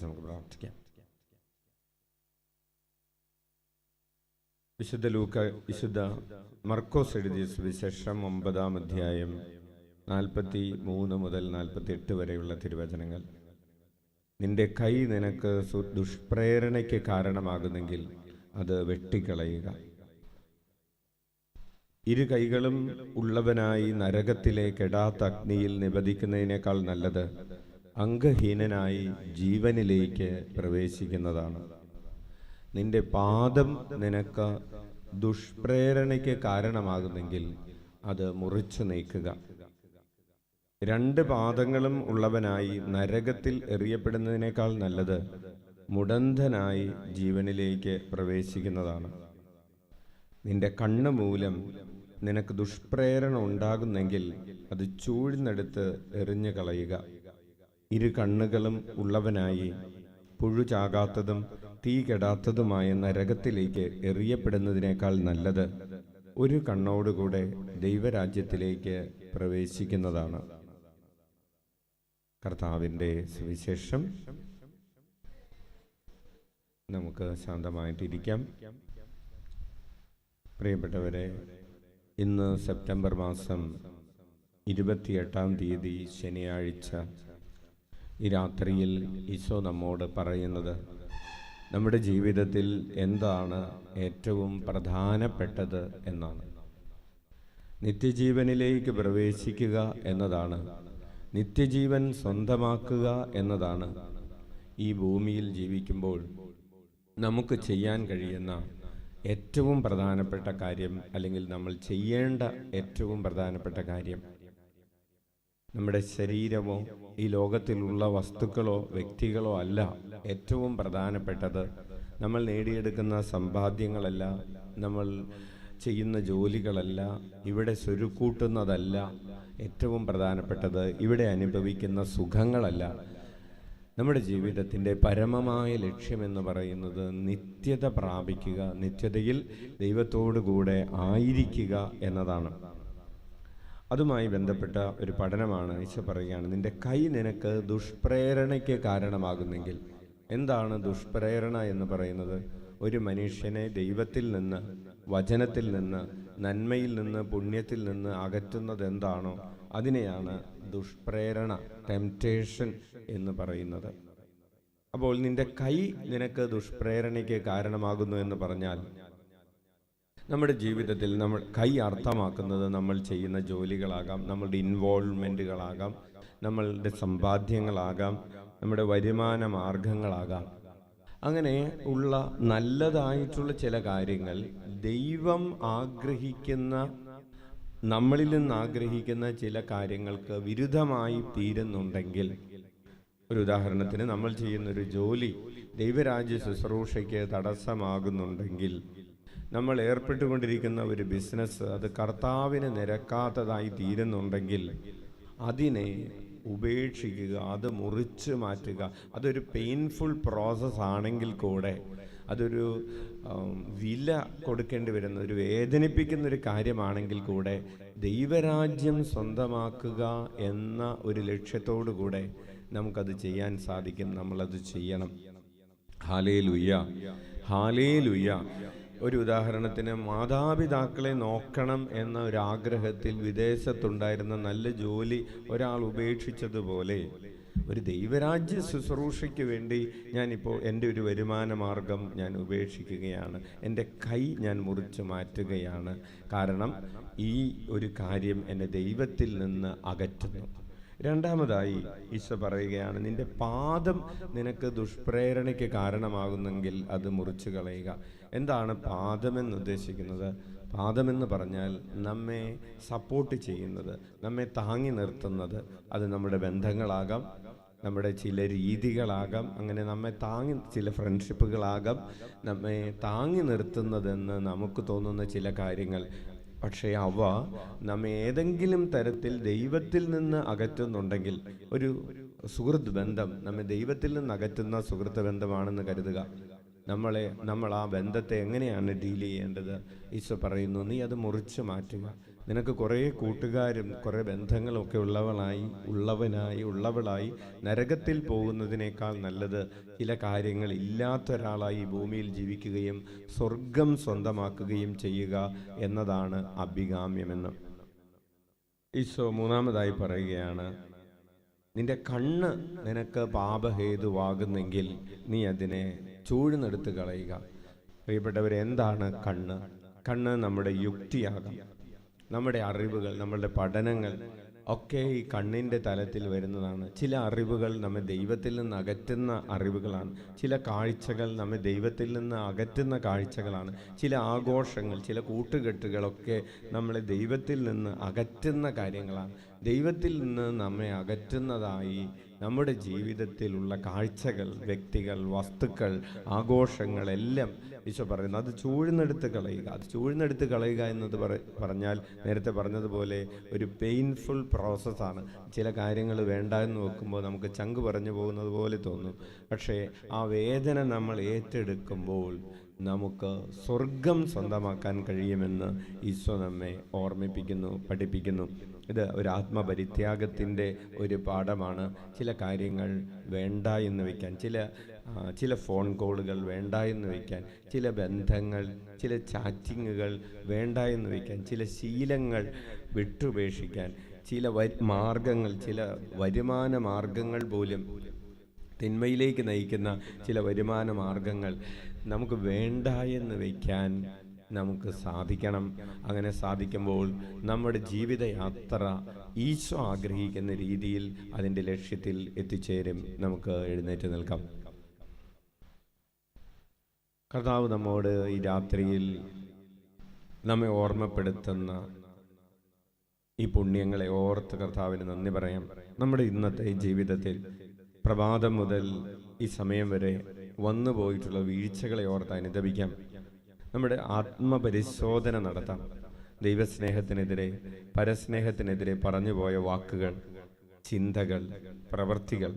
കുറിച്ച് നമുക്ക് പ്രാർത്ഥിക്കാം. വിശുദ്ധ മർക്കോസ് എഴുതിയ സുവിശേഷം 9-ാം അധ്യായം 43 മുതൽ 48 വരെയുള്ള തിരുവചനങ്ങൾ. നിന്റെ കൈ നിനക്ക് ദുഷ്പ്രേരണയ്ക്ക് കാരണമാകുന്നെങ്കിൽ അത് വെട്ടിക്കളയുക. ഇരു കൈകളും ഉള്ളവനായി നരകത്തിലെ കെടാത്ത അഗ്നിയിൽ നിബദിക്കുന്നതിനേക്കാൾ നല്ലത് അംഗഹീനനായി ജീവനിലേക്ക് പ്രവേശിക്കുന്നതാണ്. നിന്റെ പാദം നിനക്ക് ദുഷ്പ്രേരണയ്ക്ക് കാരണമാകുന്നെങ്കിൽ അത് മുറിച്ചു നീക്കുക. 2 പാദങ്ങളും ഉള്ളവനായി നരകത്തിൽ എറിയപ്പെടുന്നതിനേക്കാൾ നല്ലത് മുടന്തനായി ജീവനിലേക്ക് പ്രവേശിക്കുന്നതാണ്. നിന്റെ കണ്ണ് മൂലം നിനക്ക് ദുഷ്പ്രേരണ ഉണ്ടാകുന്നെങ്കിൽ അത് ചൂഴ്ന്നെടുത്ത് എറിഞ്ഞു കളയുക. 2 കണ്ണുകളും ഉള്ളവനായി പുഴു ചാകാത്തതും തീ കെടാത്തതുമായ നരകത്തിലേക്ക് എറിയപ്പെടുന്നതിനേക്കാൾ നല്ലത് 1 കണ്ണോടുകൂടെ ദൈവരാജ്യത്തിലേക്ക് പ്രവേശിക്കുന്നതാണ്. കർത്താവിൻ്റെ സുവിശേഷം. നമുക്ക് ശാന്തമായിട്ടിരിക്കാം. പ്രിയപ്പെട്ടവരെ, ഇന്ന് സെപ്റ്റംബർ മാസം 28-ാം തീയതി ശനിയാഴ്ച ഈ രാത്രിയിൽ ഈശോ നമ്മോട് പറയുന്നത് നമ്മുടെ ജീവിതത്തിൽ എന്താണ് ഏറ്റവും പ്രധാനപ്പെട്ടത് എന്നാണ്. നിത്യജീവനിലേക്ക് പ്രവേശിക്കുക എന്നതാണ്, നിത്യജീവൻ സ്വന്തമാക്കുക എന്നതാണ് ഈ ഭൂമിയിൽ ജീവിക്കുമ്പോൾ നമുക്ക് ചെയ്യാൻ കഴിയുന്ന ഏറ്റവും പ്രധാനപ്പെട്ട കാര്യം, അല്ലെങ്കിൽ നമ്മൾ ചെയ്യേണ്ട ഏറ്റവും പ്രധാനപ്പെട്ട കാര്യം. നമ്മുടെ ശരീരമോ ഈ ലോകത്തിലുള്ള വസ്തുക്കളോ വ്യക്തികളോ അല്ല ഏറ്റവും പ്രധാനപ്പെട്ടത്. നമ്മൾ നേടിയെടുക്കുന്ന സമ്പാദ്യങ്ങളല്ല, നമ്മൾ ചെയ്യുന്ന ജോലികളല്ല, ഇവിടെ സ്വരുക്കൂട്ടുന്നതല്ല ഏറ്റവും പ്രധാനപ്പെട്ടത്, ഇവിടെ അനുഭവിക്കുന്ന സുഖങ്ങളല്ല. നമ്മുടെ ജീവിതത്തിൻ്റെ പരമമായ ലക്ഷ്യമെന്ന് പറയുന്നത് നിത്യത പ്രാപിക്കുക, നിത്യതയിൽ ദൈവത്തോടു കൂടെ ആയിരിക്കുക എന്നതാണ്. അതുമായി ബന്ധപ്പെട്ട ഒരു പഠനമാണ് ഈശോ പറയുകയാണ്, നിന്റെ കൈ നിനക്ക് ദുഷ്പ്രേരണയ്ക്ക് കാരണമാകുന്നെങ്കിൽ. എന്താണ് ദുഷ്പ്രേരണ എന്ന് പറയുന്നത്? ഒരു മനുഷ്യനെ ദൈവത്തിൽ നിന്ന്, വചനത്തിൽ നിന്ന്, നന്മയിൽ നിന്ന്, പുണ്യത്തിൽ നിന്ന് അകറ്റുന്നത് എന്താണോ അതിനെയാണ് ദുഷ്പ്രേരണ, ടെംപ്റ്റേഷൻ എന്ന് പറയുന്നത്. അപ്പോൾ നിന്റെ കൈ നിനക്ക് ദുഷ്പ്രേരണയ്ക്ക് കാരണമാകുന്നു എന്ന് പറഞ്ഞാൽ നമ്മുടെ ജീവിതത്തിൽ നമ്മൾ കൈ അർത്ഥമാക്കുന്നത് നമ്മൾ ചെയ്യുന്ന ജോലികളാകാം, നമ്മളുടെ ഇൻവോൾവ്മെൻറ്റുകളാകാം, നമ്മളുടെ സമ്പാദ്യങ്ങളാകാം, നമ്മുടെ വരുമാന മാർഗങ്ങളാകാം. അങ്ങനെ ഉള്ള നല്ലതായിട്ടുള്ള ചില കാര്യങ്ങൾ ദൈവം ആഗ്രഹിക്കുന്ന, നമ്മളിൽ നിന്ന് ആഗ്രഹിക്കുന്ന ചില കാര്യങ്ങൾക്ക് വിരുദ്ധമായി തീരുന്നുണ്ടെങ്കിൽ, ഒരു ഉദാഹരണത്തിന് നമ്മൾ ചെയ്യുന്നൊരു ജോലി ദൈവരാജ്യ ശുശ്രൂഷയ്ക്ക് തടസ്സമാകുന്നുണ്ടെങ്കിൽ, നമ്മൾ ഏർപ്പെട്ടുകൊണ്ടിരിക്കുന്ന ഒരു ബിസിനസ് അത് കർത്താവിന് നിരക്കാത്തതായി തീരുന്നുണ്ടെങ്കിൽ അതിനെ ഉപേക്ഷിക്കുക, അത് മുറിച്ച് മാറ്റുക. അതൊരു പെയിൻഫുൾ പ്രോസസ് ആണെങ്കിൽ കൂടെ, അതൊരു വില കൊടുക്കേണ്ടി വരുന്ന, ഒരു വേദനിപ്പിക്കുന്ന ഒരു കാര്യമാണെങ്കിൽ കൂടെ ദൈവരാജ്യം സ്വന്തമാക്കുക എന്ന ഒരു ലക്ഷ്യത്തോടു കൂടെ നമുക്കത് ചെയ്യാൻ സാധിക്കും. നമ്മളത് ചെയ്യണം. Hallelujah, hallelujah. ഒരു ഉദാഹരണത്തിന്, മാതാപിതാക്കളെ നോക്കണം എന്ന ഒരു ആഗ്രഹത്തിൽ വിദേശത്തുണ്ടായിരുന്ന നല്ല ജോലി ഒരാൾ ഉപേക്ഷിച്ചതുപോലെ ഒരു ദൈവരാജ്യ ശുശ്രൂഷയ്ക്ക് വേണ്ടി ഞാനിപ്പോൾ എൻ്റെ ഒരു വരുമാന മാർഗം ഞാൻ ഉപേക്ഷിക്കുകയാണ്, എൻ്റെ കൈ ഞാൻ മുറിച്ച് മാറ്റുകയാണ്. കാരണം ഈ ഒരു കാര്യം എന്നെ ദൈവത്തിൽ നിന്ന് അകറ്റുന്നു. രണ്ടാമതായി ഈശോ പറയുകയാണ്, നിന്റെ പാദം നിനക്ക് ദുഷ്പ്രേരണയ്ക്ക് കാരണമാകുന്നെങ്കിൽ അത് മുറിച്ചു കളയുക. എന്താണ് പാദമെന്ന് ഉദ്ദേശിക്കുന്നത്? പാദമെന്ന് പറഞ്ഞാൽ നമ്മെ സപ്പോർട്ട് ചെയ്യുന്നത്, നമ്മെ താങ്ങി നിർത്തുന്നത്. അത് നമ്മുടെ ബന്ധങ്ങളാകാം, നമ്മുടെ ചില രീതികളാകാം, അങ്ങനെ നമ്മെ താങ്ങി, ചില ഫ്രണ്ട്ഷിപ്പുകളാകാം, നമ്മെ താങ്ങി നിർത്തുന്നതെന്ന് നമുക്ക് തോന്നുന്ന ചില കാര്യങ്ങൾ. പക്ഷേ അവ നമ്മെ ഏതെങ്കിലും തരത്തിൽ ദൈവത്തിൽ നിന്ന് അകറ്റുന്നുണ്ടെങ്കിൽ, ഒരു സുഹൃത്ത് ബന്ധം നമ്മെ ദൈവത്തിൽ നിന്ന് അകറ്റുന്ന സുഹൃത്ത് ബന്ധമാണെന്ന് കരുതുക. നമ്മൾ ആ ബന്ധത്തെ എങ്ങനെയാണ് ഡീൽ ചെയ്യേണ്ടത്? ഈശോ പറയുന്നു, നീ അത് മുറിച്ച് മാറ്റുക. നിനക്ക് കുറേ കൂട്ടുകാരും കുറേ ബന്ധങ്ങളും ഒക്കെ ഉള്ളവളായി നരകത്തിൽ പോകുന്നതിനേക്കാൾ നല്ലത് ചില കാര്യങ്ങൾ ഇല്ലാത്ത ഒരാളായി ഭൂമിയിൽ ജീവിക്കുകയും സ്വർഗം സ്വന്തമാക്കുകയും ചെയ്യുക എന്നതാണ് അഭികാമ്യമെന്ന് ഈശോ മൂന്നാമതായി പറയുകയാണ്, നിന്റെ കണ്ണ് നിനക്ക് പാപഹേതുവാകുന്നെങ്കിൽ നീ അതിനെ ചൂഴ്ന്നെടുത്ത് കളയുക. പ്രിയപ്പെട്ടവരെ, എന്താണ് കണ്ണ്? കണ്ണ് നമ്മുടെ യുക്തിയാകാം, നമ്മുടെ അറിവുകൾ, നമ്മളുടെ പഠനങ്ങൾ ഒക്കെ ഈ കണ്ണിൻ്റെ തലത്തിൽ വരുന്നതാണ്. ചില അറിവുകൾ നമ്മെ ദൈവത്തിൽ നിന്ന് അകറ്റുന്ന അറിവുകളാണ്. ചില കാഴ്ചകൾ നമ്മെ ദൈവത്തിൽ നിന്ന് അകറ്റുന്ന കാഴ്ചകളാണ്. ചില ആഘോഷങ്ങൾ, ചില കൂട്ടുകെട്ടുകളൊക്കെ നമ്മളെ ദൈവത്തിൽ നിന്ന് അകറ്റുന്ന കാര്യങ്ങളാണ്. ദൈവത്തിൽ നിന്ന് നമ്മെ അകറ്റുന്നതായി നമ്മുടെ ജീവിതത്തിലുള്ള കാഴ്ചകൾ, വ്യക്തികൾ, വസ്തുക്കൾ, ആഘോഷങ്ങളെല്ലാം ഈശോ പറയുന്നു അത് ചൂഴ്ന്നെടുത്ത് കളയുക. അത് ചൂഴ്ന്നെടുത്ത് കളയുക എന്നത് പറഞ്ഞാൽ നേരത്തെ പറഞ്ഞതുപോലെ ഒരു പെയിൻഫുൾ പ്രോസസ്സാണ്. ചില കാര്യങ്ങൾ വേണ്ട എന്ന് വെക്കുമ്പോൾ നമുക്ക് ചങ്ക് പറഞ്ഞു പോകുന്നത് പോലെ തോന്നും. പക്ഷേ ആ വേദന നമ്മൾ ഏറ്റെടുക്കുമ്പോൾ നമുക്ക് സ്വർഗം സ്വന്തമാക്കാൻ കഴിയുമെന്ന് ഈശോ നമ്മെ ഓർമ്മിപ്പിക്കുന്നു, പഠിപ്പിക്കുന്നു. ഇത് ഒരു ആത്മപരിത്യാഗത്തിൻ്റെ ഒരു പാഠമാണ്. ചില കാര്യങ്ങൾ വേണ്ട എന്ന് വയ്ക്കാൻ, ചില ഫോൺ കോളുകൾ വേണ്ട എന്ന് വയ്ക്കാൻ, ചില ബന്ധങ്ങൾ, ചില ചാറ്റിങ്ങുകൾ വേണ്ട എന്ന് വയ്ക്കാൻ, ചില ശീലങ്ങൾ വിട്ടുപേക്ഷിക്കാൻ, ചില മാർഗങ്ങൾ, ചില വരുമാന മാർഗങ്ങൾ പോലും തിന്മയിലേക്ക് നയിക്കുന്ന ചില വരുമാന മാർഗങ്ങൾ നമുക്ക് വേണ്ട എന്ന് വയ്ക്കാൻ നമുക്ക് സാധിക്കണം. അങ്ങനെ സാധിക്കുമ്പോൾ നമ്മുടെ ജീവിതയാത്ര ഈശോ ആഗ്രഹിക്കുന്ന രീതിയിൽ അതിൻ്റെ ലക്ഷ്യത്തിൽ എത്തിച്ചേരും. നമുക്ക് എഴുന്നേറ്റ് നിൽക്കാം. കർത്താവ് നമ്മോട് ഈ രാത്രിയിൽ നമ്മെ ഓർമ്മപ്പെടുത്തുന്ന ഈ പുണ്യങ്ങളെ ഓർത്ത് കർത്താവിന് നന്ദി പറയാം. നമ്മുടെ ഇന്നത്തെ ജീവിതത്തിൽ പ്രഭാതം മുതൽ ഈ സമയം വരെ വന്നു പോയിട്ടുള്ള വീഴ്ചകളെ ഓർത്ത് അനുതപിക്കാം. നമ്മുടെ ആത്മപരിശോധന നടത്താം. ദൈവസ്നേഹത്തിനെതിരെ, പരസ്നേഹത്തിനെതിരെ പറഞ്ഞുപോയ വാക്കുകൾ, ചിന്തകൾ, പ്രവൃത്തികൾ,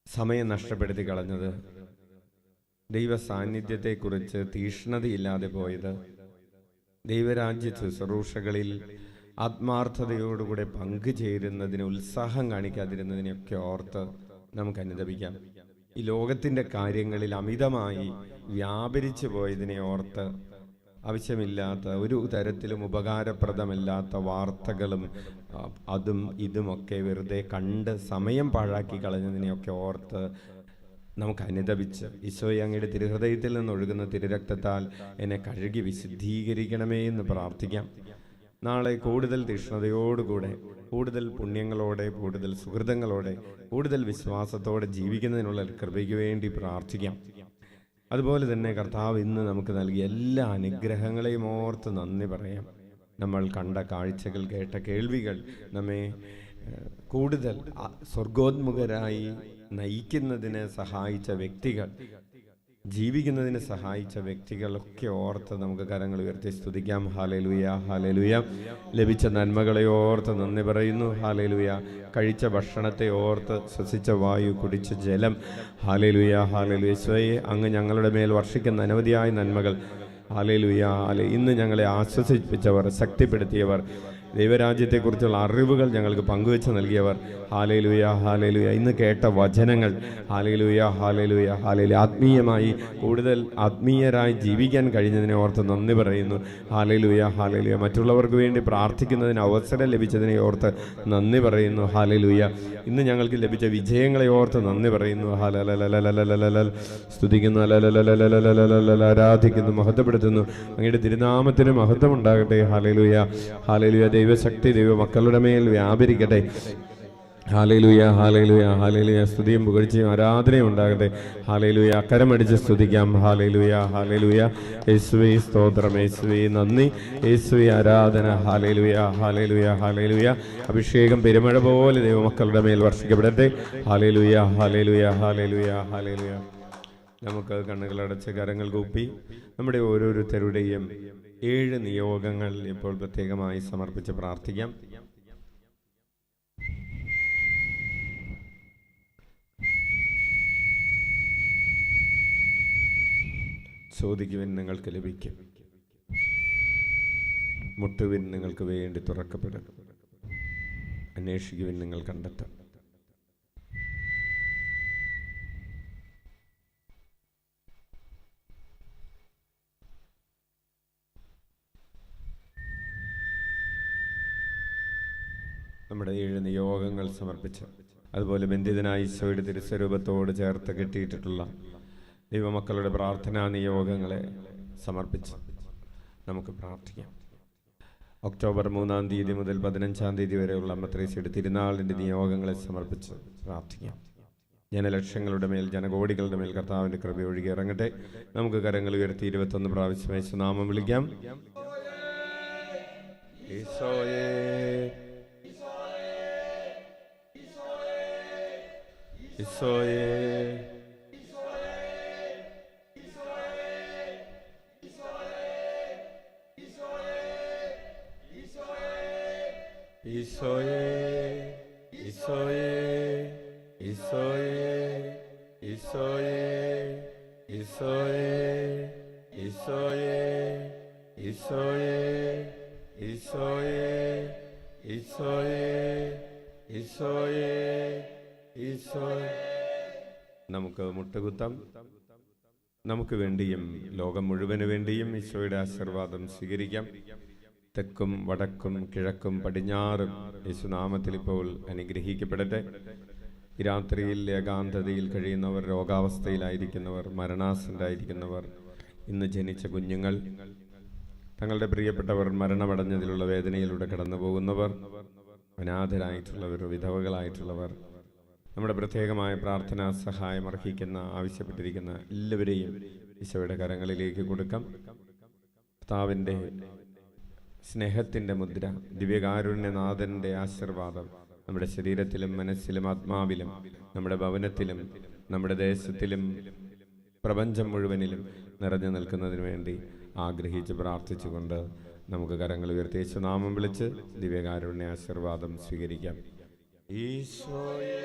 സമയം നഷ്ടപ്പെടുത്തി കളഞ്ഞത്, ദൈവ സാന്നിധ്യത്തെക്കുറിച്ച് തീഷ്ണതയില്ലാതെ പോയത്, ദൈവരാജ്യ ശുശ്രൂഷകളിൽ ആത്മാർത്ഥതയോടുകൂടെ പങ്കുചേരുന്നതിന് ഉത്സാഹം കാണിക്കാതിരുന്നതിനെയൊക്കെ ഓർത്ത് നമുക്ക് അനുതപിക്കാം. ഈ ലോകത്തിൻ്റെ കാര്യങ്ങളിൽ അമിതമായി വ്യാപരിച്ചു പോയതിനെ ഓർത്ത് ആവശ്യമില്ലാത്ത ഒരു തരത്തിലും ഉപകാരപ്രദമല്ലാത്ത വാർത്തകളും അതും ഇതുമൊക്കെ വെറുതെ കണ്ട് സമയം പാഴാക്കി കളഞ്ഞതിനെയൊക്കെ ഓർത്ത് നമുക്ക് അനുതപിച്ച് ഈശോയെ അങ്ങയുടെ തിരുഹൃദയത്തിൽ നിന്നൊഴുകുന്ന തിരുരക്തത്താൽ എന്നെ കഴുകി വിശുദ്ധീകരിക്കണമേ എന്ന് പ്രാർത്ഥിക്കാം. നാളെ കൂടുതൽ തീഷ്ണതയോടുകൂടെ, കൂടുതൽ പുണ്യങ്ങളോടെ, കൂടുതൽ സുഹൃതങ്ങളോടെ, കൂടുതൽ വിശ്വാസത്തോടെ ജീവിക്കുന്നതിനുള്ള കൃപയ്ക്ക് വേണ്ടി പ്രാർത്ഥിക്കാം. അതുപോലെ തന്നെ കർത്താവ് ഇന്ന് നമുക്ക് നൽകിയ എല്ലാ അനുഗ്രഹങ്ങളെയും ഓർത്ത് നന്ദി പറയാം. നമ്മൾ കണ്ട കാഴ്ചകൾ, കേട്ട കേൾവികൾ നമ്മെ കൂടുതൽ സ്വർഗോന്മുഖരായി നയിക്കുന്നതിന് സഹായിച്ച വ്യക്തികൾ, ജീവിക്കുന്നതിന് സഹായിച്ച വ്യക്തികളൊക്കെ ഓർത്ത് നമുക്ക് കരങ്ങൾ ഉയർത്തി സ്തുതിക്കാം. ഹല്ലേലൂയ, ഹല്ലേലൂയ. ലഭിച്ച നന്മകളെ ഓർത്ത് നന്ദി പറയുന്നു. ഹല്ലേലൂയ. കഴിച്ച ഭക്ഷണത്തെ ഓർത്ത്, ശ്വസിച്ച വായു, കുടിച്ച ജലം, ഹല്ലേലൂയ, ഹല്ലേലൂയ. ഈശോയെ, അങ്ങ് ഞങ്ങളുടെ മേൽ വർഷിക്കുന്ന അനവധിയായ നന്മകൾ, ഹല്ലേലൂയ. ഇന്ന് ഞങ്ങളെ ആശ്വസിപ്പിച്ചവർ, ശക്തിപ്പെടുത്തിയവർ, ദൈവരാജ്യത്തെക്കുറിച്ചുള്ള അറിവുകൾ ഞങ്ങൾക്ക് പങ്കുവെച്ച് നൽകിയവർ, ഹല്ലേലൂയ, ഹല്ലേലൂയ. ഇന്ന് കേട്ട വചനങ്ങൾ, ഹല്ലേലൂയ, ഹല്ലേലൂയ, ഹല്ലേലൂയ. ആത്മീയമായി കൂടുതൽ ആത്മീയരായി ജീവിക്കാൻ കഴിഞ്ഞതിനെ ഓർത്ത് നന്ദി പറയുന്നു. Hallelujah, hallelujah. മറ്റുള്ളവർക്ക് വേണ്ടി പ്രാർത്ഥിക്കുന്നതിന് അവസരം ലഭിച്ചതിനെ ഓർത്ത് നന്ദി പറയുന്നു. ഹല്ലേലൂയ. ഇന്ന് ഞങ്ങൾക്ക് ലഭിച്ച വിജയങ്ങളെ ഓർത്ത് നന്ദി പറയുന്നു. സ്തുതിക്കുന്നു, ആരാധിക്കുന്നു, മഹത്വപ്പെടുത്തുന്നു. അങ്ങയുടെ തിരുനാമത്തിന് മഹത്വം ഉണ്ടാകട്ടെ. Hallelujah, hallelujah. ദൈവശക്തി ദൈവമക്കളുടെ മേൽ വ്യാപരിക്കട്ടെ. ഹല്ലേലൂയ, ഹല്ലേലൂയ, ഹല്ലേലൂയ. സ്തുതിയും പുകഴ്ചയും ആരാധനയും ഉണ്ടാകട്ടെ. ഹല്ലേലൂയ. കരമടിച്ച് സ്തുതിക്കാം. ഹല്ലേലൂയ, ഹല്ലേലൂയ. യേശുവേ സ്തോത്രം, യേശുവേ നന്ദി, യേശുവേ ആരാധന. ഹല്ലേലൂയ, ഹല്ലേലൂയ, ഹല്ലേലൂയ. അഭിഷേകം പെരുമഴ പോലെ ദൈവമക്കളുടെ മേൽ വർഷിക്കപ്പെടട്ടെ. ഹല്ലേലൂയ, ഹല്ലേലൂയ, ഹല്ലേലൂയ, ഹല്ലേലൂയ. നമുക്ക് കണ്ണുകളടച്ച് കരങ്ങൾ കൂപ്പി നമ്മുടെ ഓരോരുത്തരുടെയും 7 നിയോഗങ്ങൾ ഇപ്പോൾ പ്രത്യേകമായി സമർപ്പിച്ച് പ്രാർത്ഥിക്കാം. ചോദിക്കുവാൻ നിങ്ങൾക്ക് ലഭിക്കും. മുട്ടുവിൻ, നിങ്ങൾക്ക് വേണ്ടി തുറക്കപ്പെടും. അന്വേഷിക്കുവിൻ, നിങ്ങൾ കണ്ടെത്തും. നമ്മുടെ 7 നിയോഗങ്ങൾ സമർപ്പിച്ച്, അതുപോലെ ബന്ധിതനായ ഈശോയുടെ തിരുസ്വരൂപത്തോട് ചേർത്ത് കെട്ടിയിട്ടിട്ടുള്ള ദൈവമക്കളുടെ പ്രാർത്ഥനാ നിയോഗങ്ങളെ സമർപ്പിച്ച് നമുക്ക് പ്രാർത്ഥിക്കാം. ഒക്ടോബർ 3-ാം തീയതി മുതൽ 15-ാം തീയതി വരെയുള്ള അമ്മ ത്രേസ്യയുടെ തിരുനാളിൻ്റെ നിയോഗങ്ങളെ സമർപ്പിച്ച് പ്രാർത്ഥിക്കാം. ജനലക്ഷങ്ങളുടെ മേൽ, ജനകോടികളുടെ മേൽ കർത്താവിൻ്റെ കൃപ ഒഴുകി ഇറങ്ങട്ടെ. നമുക്ക് കരങ്ങൾ ഉയർത്തി 21 പ്രാവശ്യം യേശുനാമം വിളിക്കാം. ഈശോയേ, ഈശോയേ, ഈശോയേ, ഈശോയേ, ഈശോയേ, ഈശോയേ, ഈശോയേ, ഈശോയേ, ഈശോയേ, ഈശോയേ, ഈശോയേ, ഈശോയേ, ഈശോയേ. നമുക്ക് മുട്ടുകുത്താം. നമുക്ക് വേണ്ടിയും ലോകം മുഴുവന് വേണ്ടിയും ഈശോയുടെ ആശീർവാദം സ്വീകരിക്കാം. തെക്കും വടക്കും കിഴക്കും പടിഞ്ഞാറും യേശുനാമത്തിൽ ഇപ്പോൾ അനുഗ്രഹിക്കപ്പെടട്ടെ. ഈ രാത്രിയിൽ ഏകാന്തതയിൽ കഴിയുന്നവർ, രോഗാവസ്ഥയിലായിരിക്കുന്നവർ, മരണാസന്നരായിരിക്കുന്നവർ, ഇന്ന് ജനിച്ച കുഞ്ഞുങ്ങൾ, തങ്ങളുടെ പ്രിയപ്പെട്ടവർ മരണമടഞ്ഞതിലുള്ള വേദനയിലൂടെ കടന്നു പോകുന്നവർ, അനാഥരായിട്ടുള്ളവർ, വിധവകളായിട്ടുള്ളവർ, നമ്മുടെ പ്രത്യേകമായ പ്രാർത്ഥനാ സഹായം അർഹിക്കുന്ന, ആവശ്യപ്പെട്ടിരിക്കുന്ന എല്ലാവരെയും ഈശോയുടെ കരങ്ങളിലേക്ക് കൊടുക്കാം. കർത്താവിൻ്റെ സ്നേഹത്തിൻ്റെ മുദ്ര, ദിവ്യകാരുണ്യനാഥൻ്റെ ആശീർവാദം നമ്മുടെ ശരീരത്തിലും മനസ്സിലും ആത്മാവിലും നമ്മുടെ ഭവനത്തിലും നമ്മുടെ ദേശത്തിലും പ്രപഞ്ചം മുഴുവനിലും നിറഞ്ഞു നിൽക്കുന്നതിന് വേണ്ടി ആഗ്രഹിച്ച് പ്രാർത്ഥിച്ചുകൊണ്ട് നമുക്ക് കരങ്ങൾ ഉയർത്തി യേശുനാമം വിളിച്ച് ദിവ്യകാരുണ്യ ആശീർവാദം സ്വീകരിക്കാം. ഈശോയേ,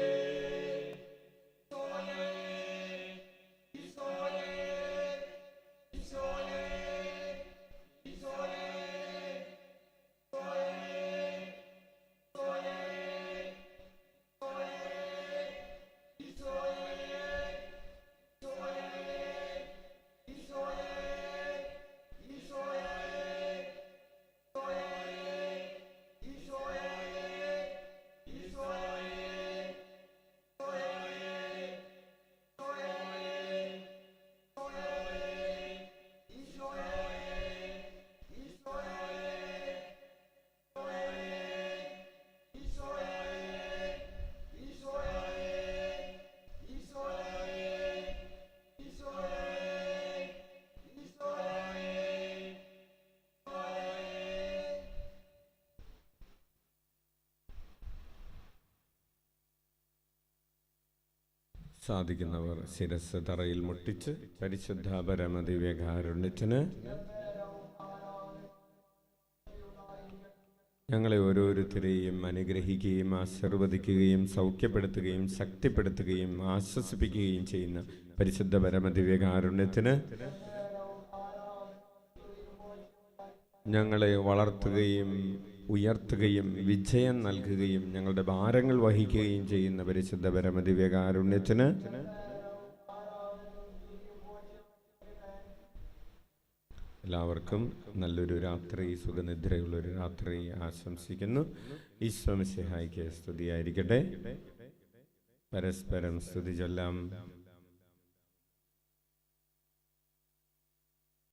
സാധിക്കുന്നവർ ശിരസ് തറയിൽ മുട്ടിച്ച് പരിശുദ്ധ പരമദിവ്യകാരുണ്യത്തിന് ഞങ്ങളെ ഓരോരുത്തരെയും അനുഗ്രഹിക്കുകയും ആശീർവദിക്കുകയും സൗഖ്യപ്പെടുത്തുകയും ശക്തിപ്പെടുത്തുകയും ആശ്വസിപ്പിക്കുകയും ചെയ്യുന്ന പരിശുദ്ധ പരമദിവ്യകാരുണ്യത്തിന് ഞങ്ങളെ വളർത്തുകയും ഉയർത്തുകയും വിജയം നൽകുകയും ഞങ്ങളുടെ ഭാരങ്ങൾ വഹിക്കുകയും ചെയ്യുന്ന പരിശുദ്ധ പരമദിവ്യകാരുണ്യത്തിന് എല്ലാവർക്കും നല്ലൊരു രാത്രി, സുഖനിദ്രയുള്ളൊരു രാത്രി ആശംസിക്കുന്നു. ഈശോ മിശിഹായ്ക്ക് സ്തുതിയായിരിക്കട്ടെ. പരസ്പരം സ്തുതി ചൊല്ലാം.